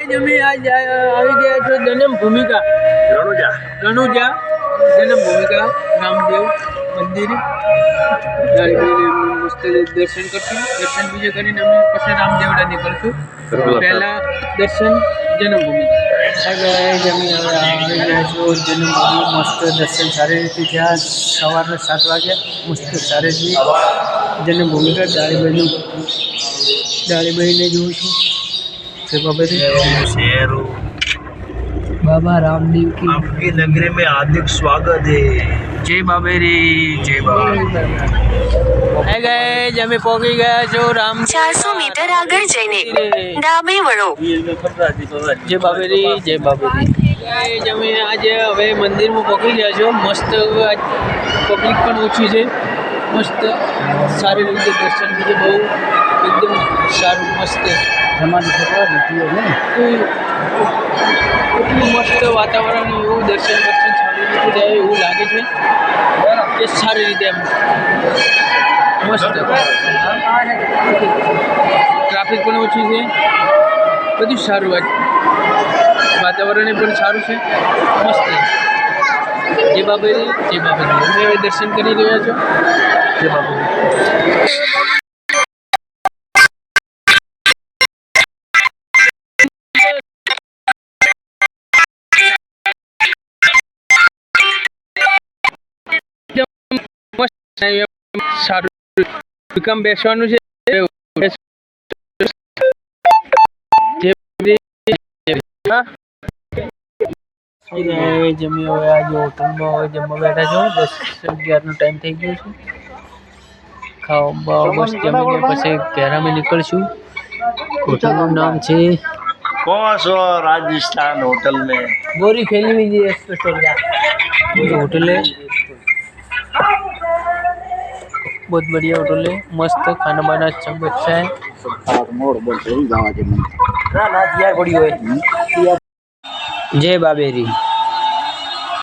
અમે આજ આવી ગયા છો જન્મ ભૂમિકા રણુજા જન્મ ભૂમિકા રામદેવ મંદિર મસ્ત દર્શન કરશું. દર્શન બીજે કરીને અમે પછી રામદેવડા નીકળશું. પહેલા દર્શન જન્મભૂમિ. અમે આવી ગયા છો જન્મભૂમિ. મસ્ત દર્શન સારી રીતે થયા. સવારના 7 વાગ્યા મસ્ત સારી રીતે જન્મભૂમિકા ડાળીભાઈને જોઉં છું. बाबा रामदेव की आपकी नगरी में हार्दिक स्वागत है. जय बाबेरी जय बाबा. हाय गाइस અમે પહોંચી ગયા છો રામ 400 મીટર આગળ જઈને ડાબે વળો. જય બાબેરી જય બાબેરી. ગાઈસ અમે આજે હવે મંદિરમાં પહોંચી ગયા છો. મસ્ત પબ્લિક પણ ઓછી છે. મસ્ત સારી રીતે દર્શન બીજે બહુ એકદમ સારું મસ્ત તમારી છોકરા નથી ને એટલું મસ્ત વાતાવરણ એવું દર્શન સારી રીતે થાય એવું લાગે છે કે સારી રીતે એમ મસ્ત ટ્રાફિક પણ ઓછી છે. બધું સારું વાતાવરણ પણ સારું છે. મસ્ત જય બાબેરી જય બાબેરી. અમે દર્શન કરી રહ્યા છો. જય બાબેરી. સારું કામ બેસવાનું છે. જમી હવે આજે હોટલમાં હવે જમવા બેઠા છો. 10-11નો ટાઈમ થઈ ગયો છે. ખાવા મસ્ત જમીને પછી ઘરે અમે નીકળશું. હોટલનું નામ છે राजस्थान होटल में गोरी फैली हुई होटल है. बहुत बढ़िया होटल है. मस्त खाना बाना सब अच्छा है. जय बाबेरी.